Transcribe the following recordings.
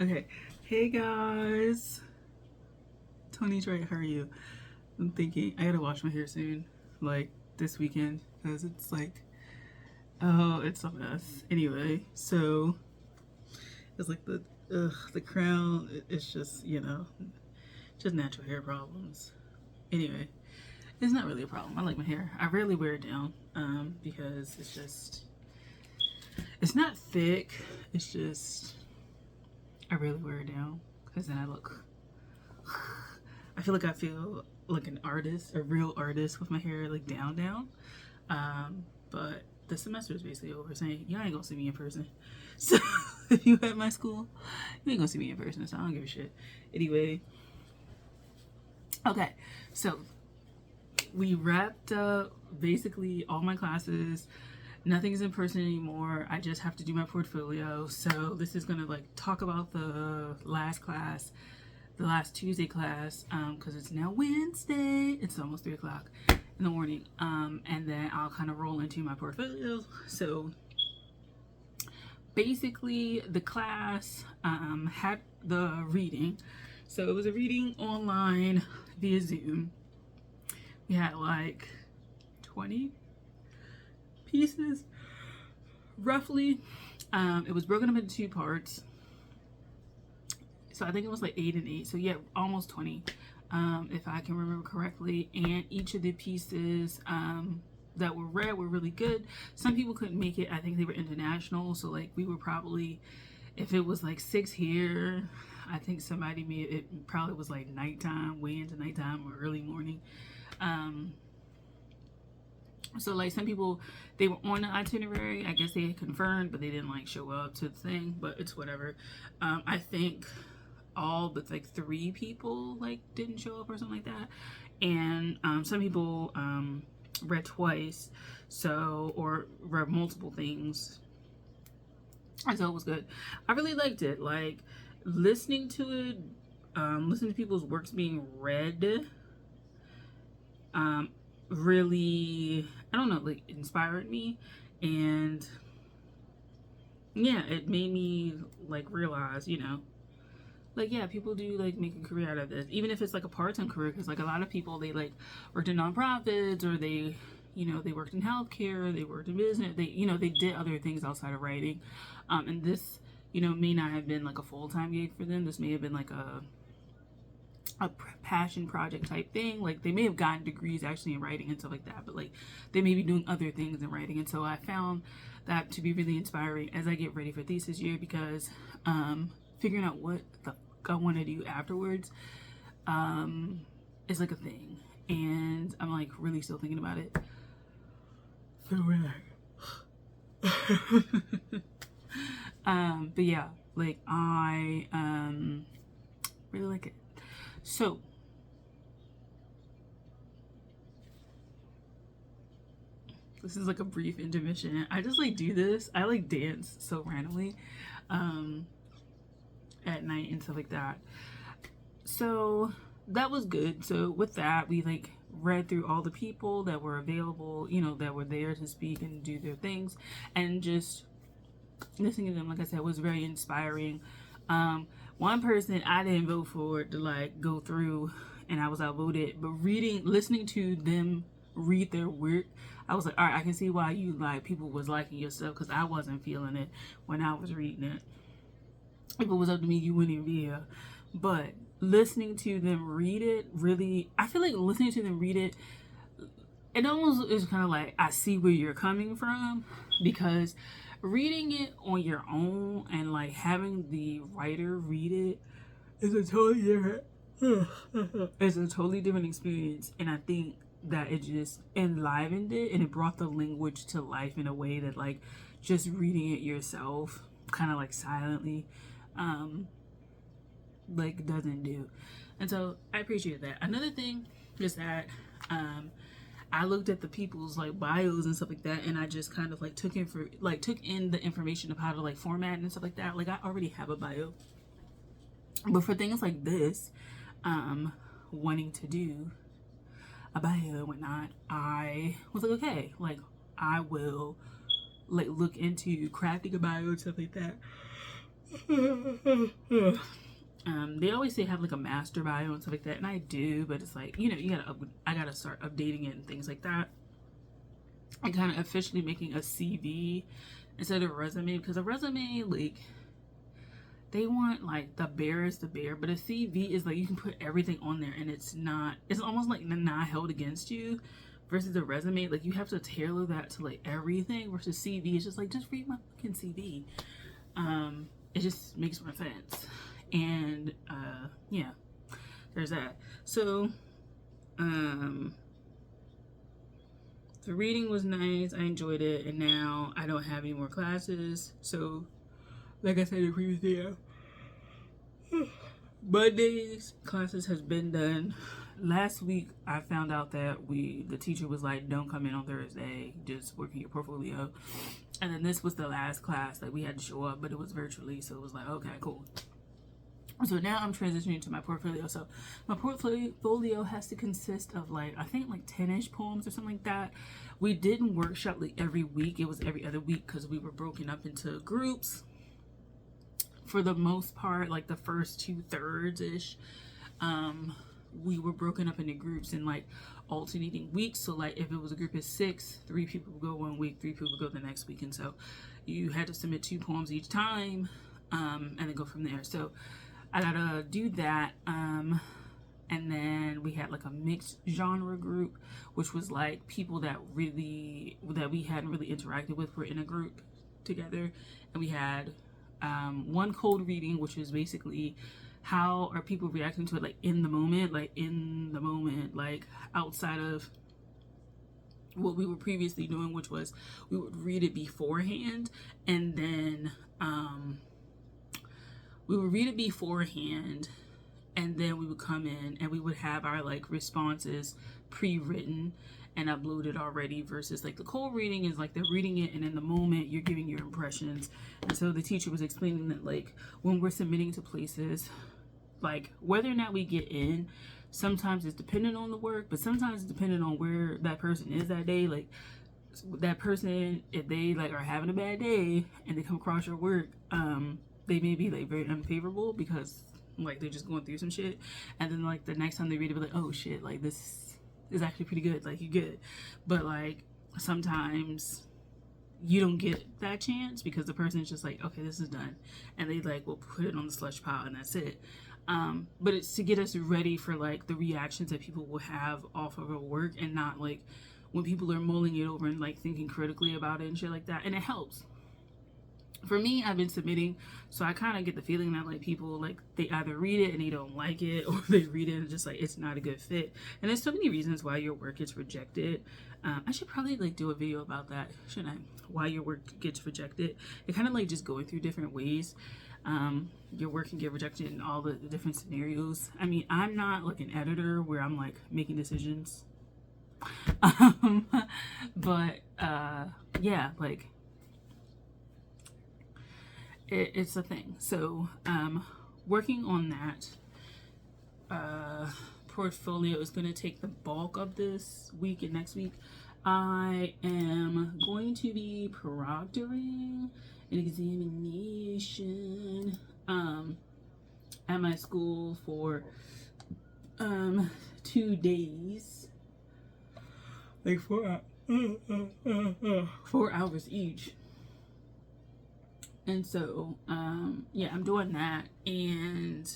Okay. Hey guys. Tony's right. How are you? I'm thinking I gotta wash my hair soon, like this weekend, because it's like, oh, it's a mess. Anyway, so it's like the crown. It's just just natural hair problems. Anyway, it's not really a problem. I like my hair. I rarely wear it down, because it's not thick. It's just I rarely wear it down because then I feel like an artist, a real artist with my hair like down. But the semester is basically over, saying y'all ain't gonna see me in person. So if you at my school, you ain't gonna see me in person. So I don't give a shit. Anyway, okay. So we wrapped up basically all my classes. Nothing's in person anymore. I just have to do my portfolio. So this is gonna like talk about the last class, the last Tuesday class, because it's now Wednesday. It's almost 3 o'clock in the morning, and then I'll kind of roll into my portfolio. So basically, the class had the reading. So it was a reading online via Zoom. We had like 20 pieces, roughly. It was broken up into 2 parts. So I think it was like 8 and 8. So yeah, almost 20, if I can remember correctly. And each of the pieces that were read were really good. Some people couldn't make it. I think they were international. So like we were probably, if it was like 6 here, I think somebody made it probably was like nighttime, way into nighttime or early morning. So like some people, they were on the itinerary. I guess they had confirmed, but they didn't like show up to the thing. But it's whatever. I think all but like 3 people like didn't show up or something like that, and some people read twice, so or read multiple things, and so it was good. I really liked it. Like listening to it, listening to people's works being read. Really, I don't know, like inspired me, and yeah, it made me like realize, like yeah, people do like make a career out of this, even if it's like a part-time career, because like a lot of people, they like worked in nonprofits, or they they worked in healthcare, they worked in business, they did other things outside of writing, and this may not have been like a full-time gig for them. This may have been like a passion project type thing. Like they may have gotten degrees actually in writing and stuff like that, but like they may be doing other things in writing. And so I found that to be really inspiring as I get ready for thesis year, because figuring out what the fuck I want to do afterwards is like a thing, and I'm like really still thinking about it. So but yeah, like I really like it. So this is like a brief intermission. I just like do this. I like dance so randomly at night and stuff like that. So that was good. So with that, we like read through all the people that were available, that were there to speak and do their things, and just listening to them, like I said, was very inspiring. One person I didn't vote for to like go through, and I was outvoted, but listening to them read their work, I was like, all right, I can see why you like people was liking your stuff, because I wasn't feeling it when I was reading it. If it was up to me, you wouldn't even be here. But listening to them read it, really, I feel like listening to them read it, it almost is kind of like I see where you're coming from, because reading it on your own and like having the writer read it is a totally different it's a totally different experience. And I think that it just enlivened it, and it brought the language to life in a way that like just reading it yourself kind of like silently like doesn't do. And so I appreciate that. Another thing is that I looked at the people's like bios and stuff like that, and I just kind of like took in the information of how to like format and stuff like that. Like I already have a bio, but for things like this, wanting to do a bio and whatnot, I was like, okay, like I will like look into crafting a bio and stuff like that. They always say have like a master bio and stuff like that, and I do, but it's like, you know, I gotta start updating it and things like that. And kind of officially making a CV instead of a resume, because a resume, like, they want like the barest the bare, but a CV is like you can put everything on there and it's almost like not held against you. Versus a resume, like you have to tailor that to like everything. Versus CV, it's just like, just read my fucking CV. It just makes more sense. And yeah, there's that. So the reading was nice, I enjoyed it, and now I don't have any more classes. So like I said in the previous video, Mondays classes has been done. Last week I found out that the teacher was like, don't come in on Thursday, just working your portfolio. And then this was the last class, like we had to show up, but it was virtually, so it was like, okay, cool. So now I'm transitioning to my portfolio. So my portfolio has to consist of like, I think like 10-ish poems or something like that. We didn't workshop like every week, it was every other week because we were broken up into groups. For the most part, like the first 2/3 ish, we were broken up into groups in like alternating weeks. So like if it was a group of 6, 3 people would go one week, 3 people would go the next week, and so you had to submit 2 poems each time, and then go from there. So I gotta do that, and then we had like a mixed genre group, which was like people that we hadn't really interacted with were in a group together, and we had one cold reading, which is basically how are people reacting to it, like in the moment, like outside of what we were previously doing, which was we would read it beforehand, and then we would come in and we would have our like responses pre-written and uploaded already, versus like the cold reading is like they're reading it and in the moment you're giving your impressions. And so the teacher was explaining that like when we're submitting to places, like whether or not we get in, sometimes it's dependent on the work, but sometimes it's dependent on where that person is that day. Like that person, if they like are having a bad day and they come across your work, they may be like very unfavorable because like they're just going through some shit, and then like the next time they read it, be like, oh shit, like this is actually pretty good, like you good. But like sometimes you don't get that chance because the person is just like, okay, this is done, and they like will put it on the slush pile and that's it. But it's to get us ready for like the reactions that people will have off of our work, and not like when people are mulling it over and like thinking critically about it and shit like that. And it helps. For me, I've been submitting, so I kind of get the feeling that like people like they either read it and they don't like it, or they read it and just like it's not a good fit. And there's so many reasons why your work gets rejected. I should probably like do a video about that, shouldn't I? Why your work gets rejected. It kind of like just going through different ways. Your work can get rejected in all the different scenarios. I mean, I'm not like an editor where I'm like making decisions. But yeah, like it's a thing. So working on that portfolio is going to take the bulk of this week and next week. I am going to be proctoring an examination at my school for 2 days, like 4 hours each. And so yeah, I'm doing that, and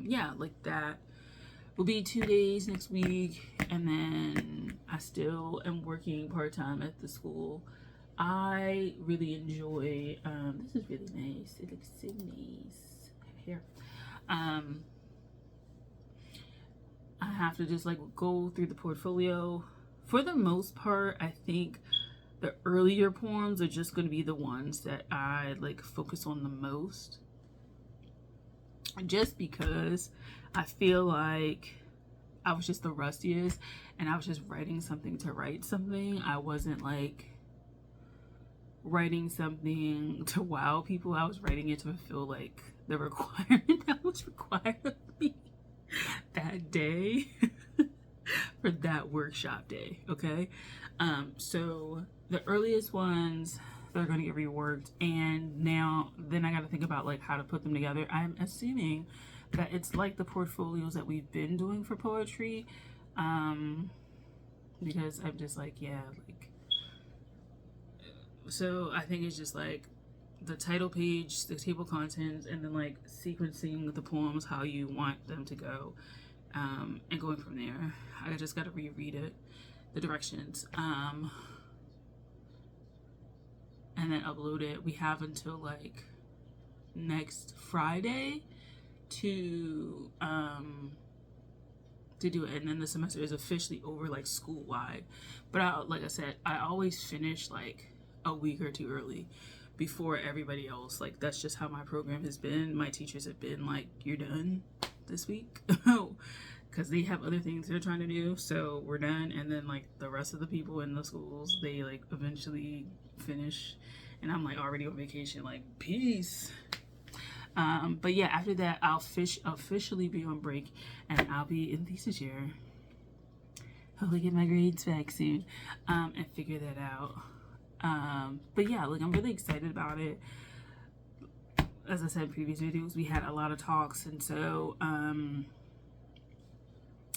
yeah, like that will be 2 days next week, and then I still am working part-time at the school. I really enjoy this is really nice. It looks so nice here. I have to just like go through the portfolio. For the most part, I think the earlier poems are just going to be the ones that I like focus on the most, just because I feel like I was just the rustiest and I was just writing something to write something. I wasn't like writing something to wow people. I was writing it to fulfill like the requirement that was required of me that day for that workshop day. Okay, so the earliest ones they're going to get reworked, and then I got to think about like how to put them together. I'm assuming that it's like the portfolios that we've been doing for poetry, because I'm just like, yeah, like, so I think it's just like the title page, the table of contents, and then like sequencing the poems how you want them to go, and going from there. I just got to reread it, the directions, and then upload it. We have until like next Friday to do it, and then the semester is officially over, like school wide. But like I said, I always finish like a week or two early before everybody else. Like that's just how my program has been. My teachers have been like, you're done this week, because they have other things they're trying to do, so we're done. And then like the rest of the people in the schools, they like eventually finish, and I'm like already on vacation, like peace. But yeah, after that I'll officially be on break, and I'll be in thesis year. Hopefully get my grades back soon, and figure that out. But yeah, like I'm really excited about it. As I said in previous videos, we had a lot of talks, and so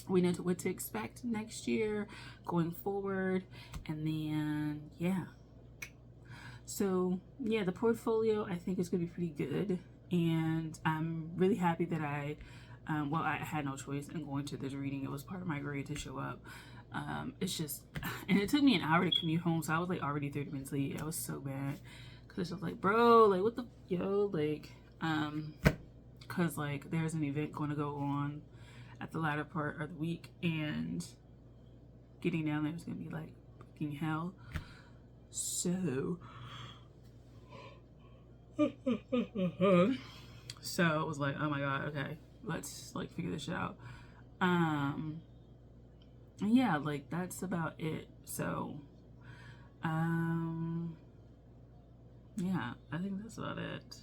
we know what to expect next year going forward. And then yeah, so yeah, the portfolio I think is gonna be pretty good, and I'm really happy that I had no choice in going to this reading. It was part of my grade to show up. It's just, and it took me an hour to commute home, so I was like already 30 minutes late. I was so bad, because I was like, bro, like what the like, because like there's an event going to go on at the latter part of the week, and getting down there is gonna be like fucking hell. So so I was like, oh my god, okay, let's like figure this shit out. Yeah, like that's about it. So yeah, I think that's about it.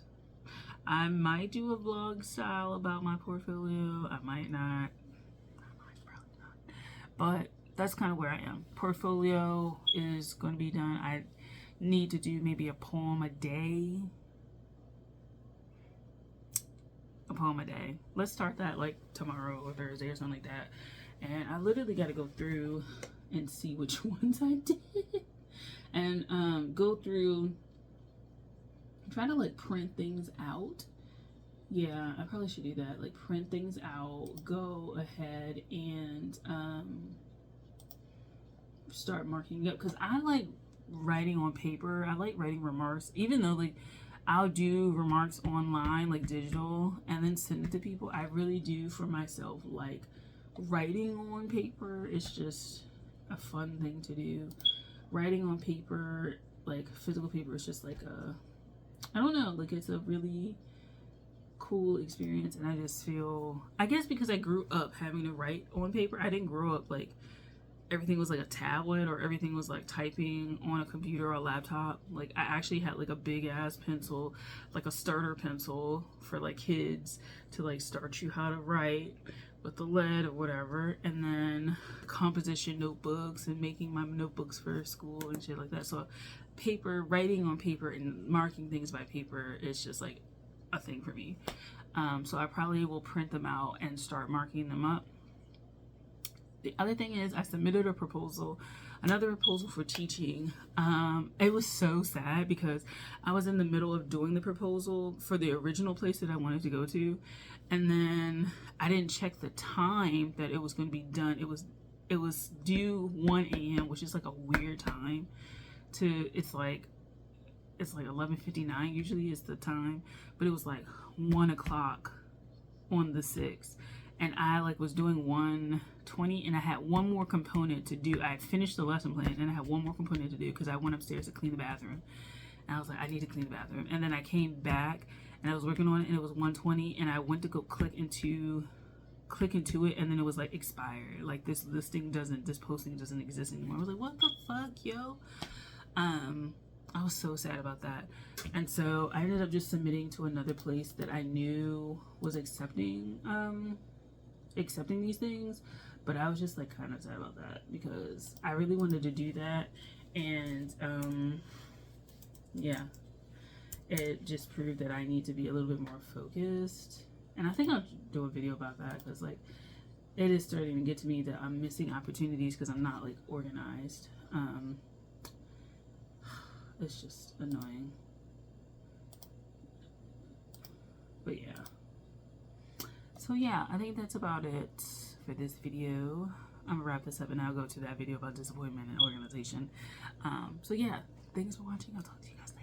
I might do a vlog style about my portfolio. I might not. Probably not. But that's kind of where I am. Portfolio is going to be done. I need to do maybe a poem a day. A poem a day. Let's start that like tomorrow or Thursday or something like that. And I literally got to go through and see which ones I did. And go through, try to like print things out. Yeah, I probably should do that. Like print things out, go ahead and start marking up, because I like writing on paper. I like writing remarks, even though like I'll do remarks online, like digital, and then send it to people. I really do for myself like writing on paper. It's just a fun thing to do. Writing on paper, like physical paper, is just like I don't know, like it's a really cool experience. And I just feel, I guess because I grew up having to write on paper, I didn't grow up like everything was like a tablet or everything was like typing on a computer or a laptop. Like I actually had like a big ass pencil, like a starter pencil for like kids to like start you how to write with the lead or whatever, and then composition notebooks and making my notebooks for school and shit like that. So paper, writing on paper and marking things by paper is just like a thing for me. So I probably will print them out and start marking them up. The other thing is I submitted a proposal, another proposal for teaching. It was so sad because I was in the middle of doing the proposal for the original place that I wanted to go to, and then I didn't check the time that it was going to be done. It was due 1 a.m., which is like a weird time to, it's like 11:59 usually is the time, but it was like 1 o'clock on the 6th. And I like was doing 1:20, and I had one more component to do. I had finished the lesson plan, and I had one more component to do because I went upstairs to clean the bathroom. And I was like, I need to clean the bathroom. And then I came back and I was working on it, and it was 1:20, and I went to go click into it, and then it was like expired. Like this posting doesn't exist anymore. I was like, what the fuck, yo? I was so sad about that. And so I ended up just submitting to another place that I knew was accepting these things, but I was just like kind of sad about that because I really wanted to do that. And yeah, it just proved that I need to be a little bit more focused. And I think I'll do a video about that because, like, it is starting to get to me that I'm missing opportunities because I'm not, like, organized. It's just annoying. But yeah. So yeah, I think that's about it for this video. I'm gonna wrap this up and I'll go to that video about disappointment and organization. So yeah, thanks for watching. I'll talk to you guys next time.